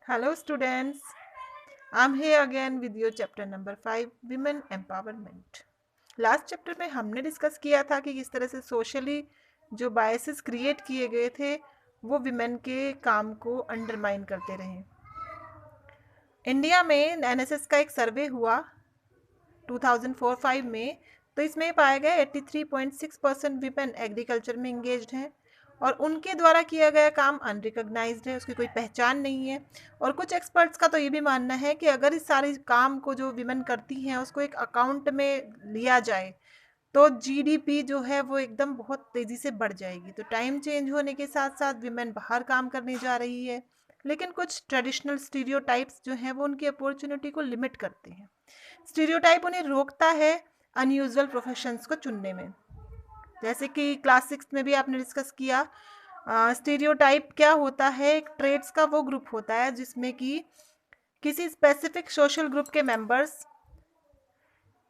Hello students, I'm here again with your chapter number 5 Women Empowerment. Last chapter में हमने discuss किया था कि किस तरह से सोशली जो बायसेस क्रिएट किए गए थे वो विमेन के काम को अंडरमाइन करते रहे। इंडिया में एनएसएस का एक सर्वे हुआ 2004-5 में, तो इसमें पाया गया 83.6% विमेन एग्रीकल्चर में इंगेज्ड हैं और उनके द्वारा किया गया काम अनरिकॉग्नाइज्ड है, उसकी कोई पहचान नहीं है। और कुछ एक्सपर्ट्स का तो ये भी मानना है कि अगर इस सारे काम को जो विमेन करती हैं उसको एक अकाउंट में लिया जाए तो जीडीपी जो है वो एकदम बहुत तेज़ी से बढ़ जाएगी। तो टाइम चेंज होने के साथ साथ विमेन बाहर काम करने जा रही है, लेकिन कुछ ट्रेडिशनल स्टीरियोटाइप्स जो हैं वो उनकी अपॉर्चुनिटी को लिमिट करते हैं। स्टीरियोटाइप उन्हें रोकता है अनयूजुअल प्रोफेशंस को चुनने में। जैसे कि क्लास 6 में भी आपने डिस्कस किया, स्टीरियोटाइप क्या होता है? एक ट्रेड्स का वो ग्रुप होता है जिसमें कि किसी स्पेसिफिक सोशल ग्रुप के मेंबर्स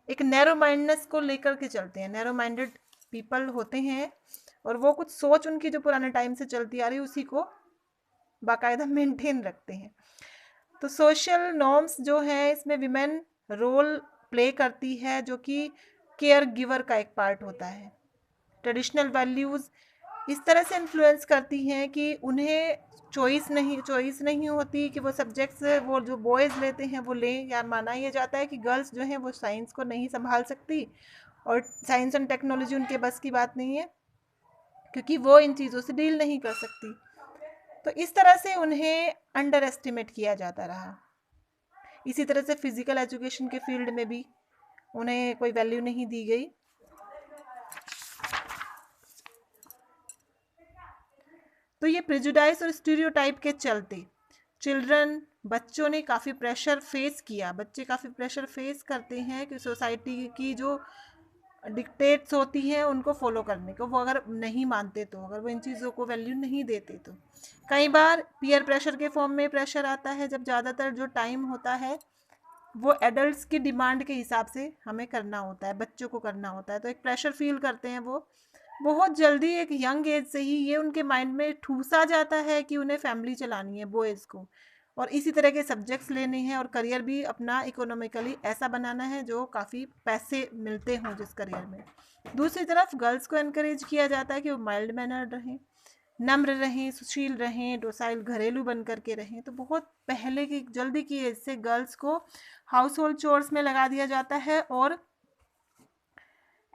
एक नैरो माइंडनेस को लेकर के चलते हैं। नैरो माइंडेड पीपल होते हैं और वो कुछ सोच उनकी जो पुराने टाइम से चलती आ रही है उसी को बाकायदा मेंटेन रखते हैं। तो सोशल नॉर्म्स जो है इसमें विमेन रोल प्ले करती है जो कि केयर गिवर का एक पार्ट होता है। ट्रेडिशनल वैल्यूज़ इस तरह से इन्फ्लुएंस करती हैं कि उन्हें चॉइस नहीं होती कि वो सब्जेक्ट्स वो जो बॉयज़ लेते हैं वो लें, या माना ये जाता है कि गर्ल्स जो हैं वो साइंस को नहीं संभाल सकती और साइंस एंड टेक्नोलॉजी उनके बस की बात नहीं है क्योंकि वो इन चीज़ों से डील नहीं कर सकती। तो इस तरह से उन्हें अंडर एस्टिमेट किया जाता रहा। इसी तरह से फिजिकल एजुकेशन के फील्ड में भी उन्हें कोई वैल्यू नहीं दी गई। तो ये प्रेजुडाइज और स्टीरियोटाइप के चलते बच्चों ने काफ़ी प्रेशर फेस किया। बच्चे काफ़ी प्रेशर फेस करते हैं कि सोसाइटी की जो डिक्टेट्स होती हैं उनको फॉलो करने को, वो अगर नहीं मानते तो, अगर वो इन चीज़ों को वैल्यू नहीं देते तो कई बार पीयर प्रेशर के फॉर्म में प्रेशर आता है, जब ज़्यादातर जो टाइम होता है वो एडल्ट्स की डिमांड के हिसाब से हमें करना होता है, बच्चों को करना होता है, तो एक प्रेशर फील करते हैं वो। बहुत जल्दी एक यंग एज से ही ये उनके माइंड में ठूसा जाता है कि उन्हें फैमिली चलानी है, बॉयज़ को, और इसी तरह के सब्जेक्ट्स लेने हैं और करियर भी अपना इकोनॉमिकली ऐसा बनाना है जो काफ़ी पैसे मिलते हों जिस करियर में। दूसरी तरफ गर्ल्स को एनकरेज किया जाता है कि वो माइल्ड मैनर्ड रहें, नम्र रहें, सुशील रहें, डोसाइल घरेलू बन करके रहें। तो बहुत पहले की जल्दी की एज से गर्ल्स को हाउस होल्ड चोर्स में लगा दिया जाता है और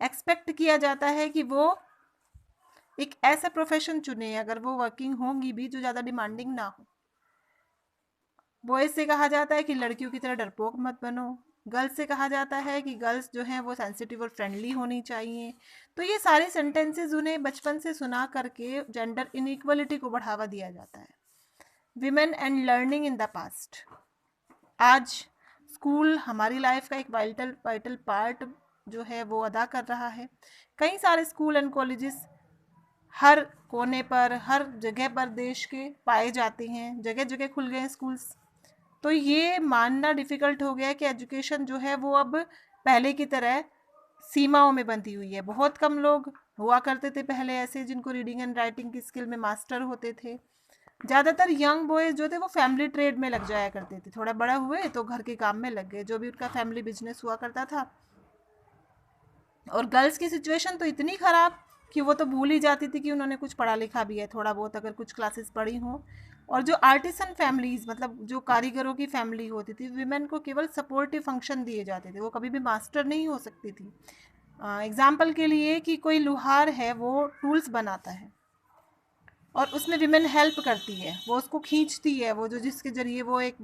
एक्सपेक्ट किया जाता है कि वो एक ऐसा प्रोफेशन चुने अगर वो वर्किंग होंगी भी जो ज़्यादा डिमांडिंग ना हो। बॉयज़ से कहा जाता है कि लड़कियों की तरह डरपोक मत बनो। गर्ल्स से कहा जाता है कि गर्ल्स जो हैं वो सेंसिटिव और फ्रेंडली होनी चाहिए। तो ये सारे सेंटेंसेस उन्हें बचपन से सुना करके जेंडर इनइक्वलिटी को बढ़ावा दिया जाता है। Women and learning in the past. आज स्कूल हमारी लाइफ का एक वाइटल वाइटल पार्ट जो है वो अदा कर रहा है। कई सारे स्कूल एंड कॉलेजेस हर कोने पर, हर जगह पर देश के पाए जाते हैं, जगह जगह खुल गए हैं स्कूल्स। तो ये मानना डिफ़िकल्ट हो गया है कि एजुकेशन जो है वो अब पहले की तरह सीमाओं में बंधी हुई है। बहुत कम लोग हुआ करते थे पहले ऐसे जिनको रीडिंग एंड राइटिंग की स्किल में मास्टर होते थे। ज़्यादातर यंग बॉयज़ जो थे वो फैमिली ट्रेड में लग जाया करते थे, थोड़ा बड़ा हुए तो घर के काम में लग गए, जो भी उनका फैमिली बिजनेस हुआ करता था। और गर्ल्स की सिचुएशन तो इतनी ख़राब कि वो तो भूल ही जाती थी कि उन्होंने कुछ पढ़ा लिखा भी है, थोड़ा बहुत अगर कुछ क्लासेस पढ़ी हों। और जो आर्टिसन फैमिलीज़, मतलब जो कारीगरों की फैमिली होती थी, विमेन को केवल सपोर्टिव फंक्शन दिए जाते थे, वो कभी भी मास्टर नहीं हो सकती थी। एग्जाम्पल के लिए कि कोई लुहार है, वो टूल्स बनाता है और उसमें विमेन हेल्प करती है, वो उसको खींचती है, वो जो जिसके ज़रिए वो एक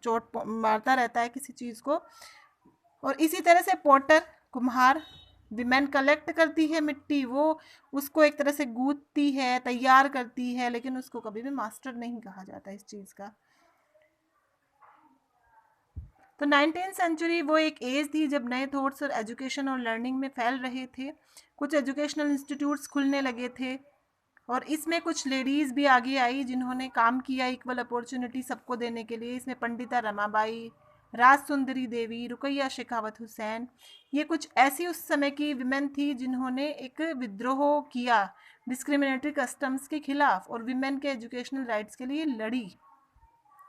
चोट मारता रहता है किसी चीज़ को। और इसी तरह से पॉटर, कुम्हार, विमेन कलेक्ट करती है मिट्टी, वो उसको एक तरह से गूंथती है, तैयार करती है, लेकिन उसको कभी भी मास्टर नहीं कहा जाता इस चीज़ का। तो 19th सेंचुरी वो एक एज थी जब नए थॉट्स और एजुकेशन और लर्निंग में फैल रहे थे। कुछ एजुकेशनल इंस्टीट्यूट्स खुलने लगे थे और इसमें कुछ लेडीज़ भी आगे आई जिन्होंने काम किया इक्वल अपॉर्चुनिटी सबको देने के लिए। इसमें पंडिता रमाबाई, राज सुंदरी देवी, रुकैया शेखावत हुसैन, ये कुछ ऐसी उस समय की विमेन थी जिन्होंने एक विद्रोह किया डिस्क्रिमिनेटरी कस्टम्स के खिलाफ और विमेन के एजुकेशनल राइट्स के लिए लड़ी।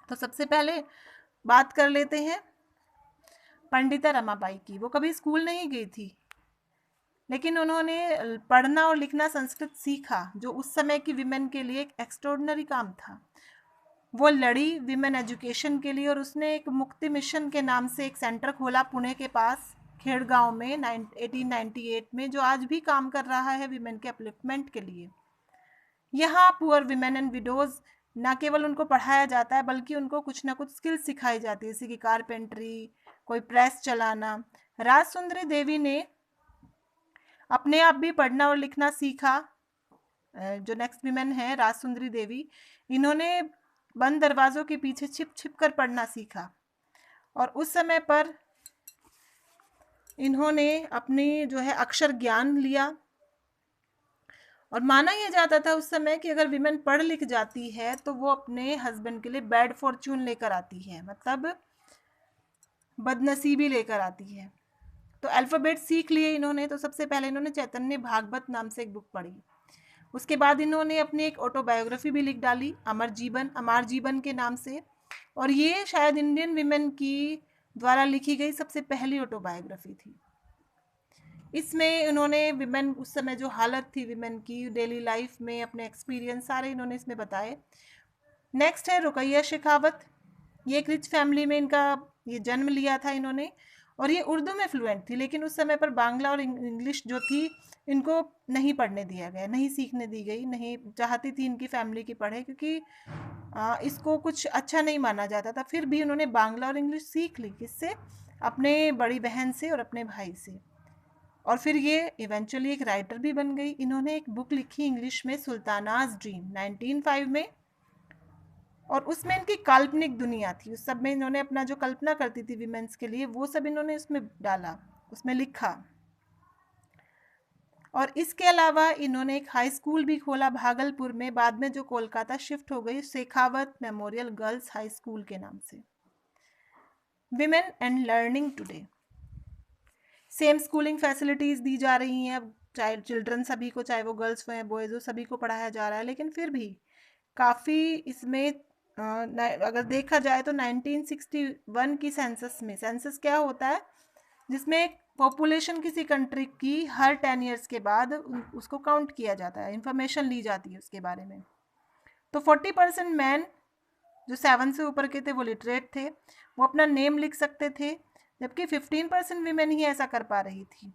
तो सबसे पहले बात कर लेते हैं पंडिता रमाबाई की। वो कभी स्कूल नहीं गई थी, लेकिन उन्होंने पढ़ना और लिखना संस्कृत सीखा, जो उस समय की विमेन के लिए एक एक्स्ट्रॉर्डिनरी काम था। वो लड़ी विमेन एजुकेशन के लिए और उसने एक मुक्ति मिशन के नाम से एक सेंटर खोला पुणे के पास खेड़गांव में 1898 में, जो आज भी काम कर रहा है विमेन के अपलिफ्टमेंट के लिए। यहाँ पुअर विमेन एंड विडोज ना केवल उनको पढ़ाया जाता है, बल्कि उनको कुछ ना कुछ स्किल्स सिखाई जाती है, जैसे कि कारपेंट्री, कोई प्रेस चलाना। राजसुंदरी देवी ने अपने आप भी पढ़ना और लिखना सीखा। जो नेक्स्ट विमेन है राजसुंदरी देवी, इन्होंने बंद दरवाजों के पीछे छिप छिप कर पढ़ना सीखा, और उस समय पर इन्होंने अपनी जो है अक्षर ज्ञान लिया। और माना यह जाता था उस समय कि अगर विमेन पढ़ लिख जाती है तो वो अपने हस्बैंड के लिए बैड फॉर्च्यून लेकर आती है, मतलब बदनसीबी लेकर आती है। तो अल्फ़ाबेट सीख लिए इन्होंने। तो सबसे पहले इन्होंने चैतन्य भागवत नाम से एक बुक पढ़ी। उसके बाद इन्होंने अपनी एक ऑटोबायोग्राफी भी लिख डाली, अमर जीवन के नाम से, और ये शायद इंडियन विमेन की द्वारा लिखी गई सबसे पहली ऑटोबायोग्राफी थी। इसमें उन्होंने विमेन उस समय जो हालत थी विमेन की डेली लाइफ में, अपने एक्सपीरियंस सारे इन्होंने इसमें बताए। नेक्स्ट है रुकैया शेखावत। ये एक रिच फैमिली में इनका ये जन्म लिया था इन्होंने, और ये उर्दू में फ्लुएंट थी, लेकिन उस समय पर बांग्ला और इंग्लिश जो थी इनको नहीं पढ़ने दिया गया, नहीं सीखने दी गई। नहीं चाहती थी इनकी फैमिली की पढ़े, क्योंकि इसको कुछ अच्छा नहीं माना जाता था। फिर भी उन्होंने बांग्ला और इंग्लिश सीख ली, किससे? अपने बड़ी बहन से और अपने भाई से। और फिर ये इवेंचुअली एक राइटर भी बन गई। इन्होंने एक बुक लिखी इंग्लिश में, सुल्तानाज ड्रीम, 1905 में, और उसमें इनकी काल्पनिक दुनिया थी। उस सब में इन्होंने अपना जो कल्पना करती थी विमेंस के लिए, वो सब इन्होंने उसमें डाला, उसमें लिखा। और इसके अलावा इन्होंने एक हाई स्कूल भी खोला भागलपुर में, बाद में जो कोलकाता शिफ्ट हो गई, Shekhawat memorial girls high school के नाम से। Women and learning today, same schooling facilities दी जा रही हैं अब, चाहे चिल्ड्रन सभी को, चाहे वो गर्ल्स हो या बॉयज़ हो, सभी को पढ़ाया जा रहा है। लेकिन फिर भी काफ़ी इसमें अगर देखा जाए तो 1961 की सेंसस में, सेंसस क्या होता है? जिसमें पॉपुलेशन किसी कंट्री की हर 10 ईयर्स के बाद उसको काउंट किया जाता है, इंफॉर्मेशन ली जाती है उसके बारे में। तो 40% मैन जो 7 से ऊपर के थे वो लिटरेट थे, वो अपना नेम लिख सकते थे, जबकि 15% वीमेन ही ऐसा कर पा रही थी।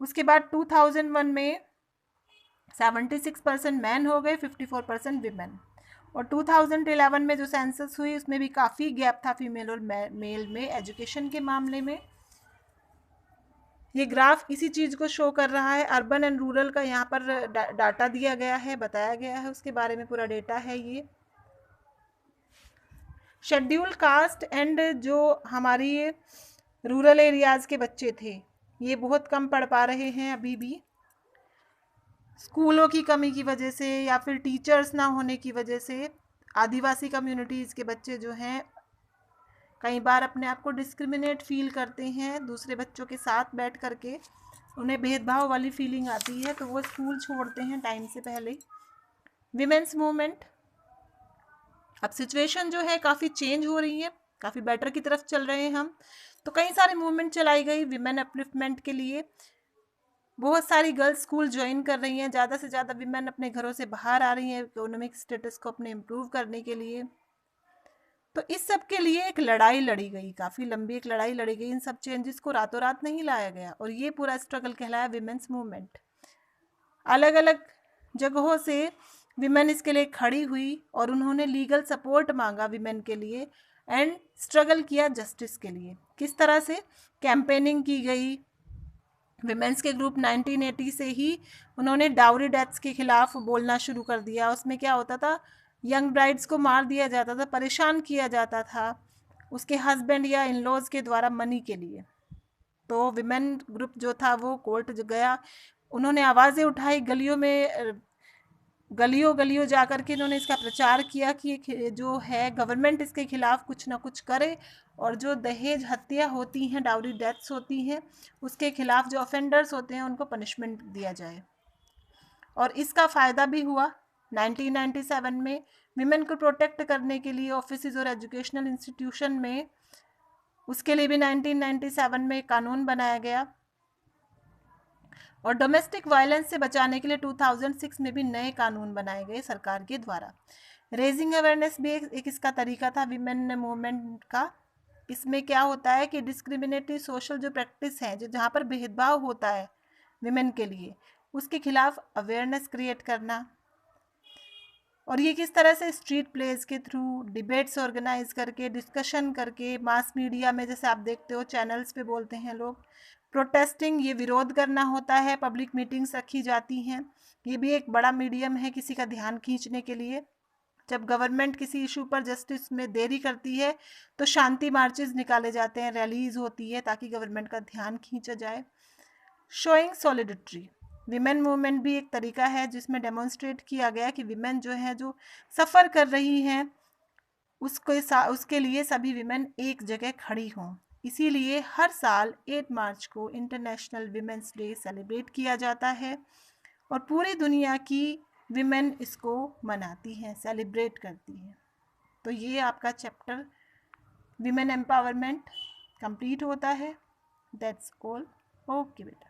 उसके बाद 2001 में 76% मैन हो गए, 54% वीमेन। और 2011 में जो सेंसस हुई उसमें भी काफ़ी गैप था फीमेल और मेल में एजुकेशन के मामले में। ये ग्राफ इसी चीज़ को शो कर रहा है। अर्बन एंड रूरल का यहाँ पर डाटा दिया गया है, बताया गया है, उसके बारे में पूरा डेटा है ये। शेड्यूल कास्ट एंड जो हमारी रूरल एरियाज़ के बच्चे थे, ये बहुत कम पढ़ पा रहे हैं अभी भी, स्कूलों की कमी की वजह से या फिर टीचर्स ना होने की वजह से। आदिवासी कम्युनिटीज़ के बच्चे जो हैं कई बार अपने आप को डिस्क्रिमिनेट फील करते हैं, दूसरे बच्चों के साथ बैठ करके उन्हें भेदभाव वाली फीलिंग आती है, तो वो स्कूल छोड़ते हैं टाइम से पहले। विमेंस मूवमेंट, अब सिचुएशन जो है काफ़ी चेंज हो रही है, काफ़ी बेटर की तरफ चल रहे हैं हम। तो कई सारे मूवमेंट चलाई गई विमेन अपलिफ्टमेंट के लिए। बहुत सारी गर्ल्स स्कूल ज्वाइन कर रही हैं, ज़्यादा से ज़्यादा विमेन अपने घरों से बाहर आ रही हैं इकोनॉमिक स्टेटस को अपने इम्प्रूव करने के लिए। तो इस सब के लिए एक लड़ाई लड़ी गई, काफ़ी लंबी एक लड़ाई लड़ी गई। इन सब चेंजेस को रातों रात नहीं लाया गया, और ये पूरा स्ट्रगल कहलाया विमेंस मूवमेंट। अलग अलग जगहों से विमेन इसके लिए खड़ी हुई और उन्होंने लीगल सपोर्ट मांगा विमेन के लिए एंड स्ट्रगल किया जस्टिस के लिए। किस तरह से? कैंपेनिंग की गई। विमेंस के ग्रुप 1980 से ही उन्होंने डाउरी डेथ्स के खिलाफ बोलना शुरू कर दिया। उसमें क्या होता था? यंग ब्राइड्स को मार दिया जाता था, परेशान किया जाता था उसके हस्बैंड या इन लॉज के द्वारा मनी के लिए। तो विमेन ग्रुप जो था वो कोर्ट गया, उन्होंने आवाज़ें उठाई, गलियों जा कर के इन्होंने इसका प्रचार किया कि जो है गवर्नमेंट इसके खिलाफ कुछ ना कुछ करे, और जो दहेज हत्या होती हैं, डाउरी डेथ्स होती हैं, उसके खिलाफ जो ऑफेंडर्स होते हैं उनको पनिशमेंट दिया जाए। और इसका फ़ायदा भी हुआ। 1997 में विमेन को प्रोटेक्ट करने के लिए ऑफिसेज और एजुकेशनल इंस्टीट्यूशन में, उसके लिए भी 1997 में कानून बनाया गया। और डोमेस्टिक वायलेंस से बचाने के लिए 2006 में भी नए कानून बनाए गए सरकार के द्वारा। रेजिंग अवेयरनेस भी एक इसका तरीका था विमेन मूवमेंट का। इसमें क्या होता है कि डिस्क्रिमिनेटरी सोशल जो प्रैक्टिस है, जो जहाँ पर भेदभाव होता है विमेन के लिए, उसके खिलाफ अवेयरनेस क्रिएट करना। और ये किस तरह से स्ट्रीट प्लेज के थ्रू, डिबेट्स ऑर्गेनाइज करके, डिस्कशन करके, मास मीडिया में जैसे आप देखते हो चैनल्स पे बोलते हैं लोग, प्रोटेस्टिंग, ये विरोध करना होता है, पब्लिक मीटिंग्स रखी जाती हैं। ये भी एक बड़ा मीडियम है किसी का ध्यान खींचने के लिए। जब गवर्नमेंट किसी इशू पर जस्टिस में देरी करती है तो शांति मार्चेस निकाले जाते हैं, रैलीज होती है ताकि गवर्नमेंट का ध्यान खींचा जाए। शोइंग सॉलिडिटी, विमेन मूवमेंट भी एक तरीका है जिसमें डेमोन्स्ट्रेट किया गया कि विमेन जो है, जो सफ़र कर रही हैं, उसके लिए सभी विमेन एक जगह खड़ी हों। इसीलिए हर साल 8 मार्च को इंटरनेशनल विमेंस डे सेलिब्रेट किया जाता है और पूरी दुनिया की विमेन इसको मनाती हैं, सेलिब्रेट करती हैं। तो ये आपका चैप्टर विमेन एम्पावरमेंट कंप्लीट होता है। That's all. ओके बेटा।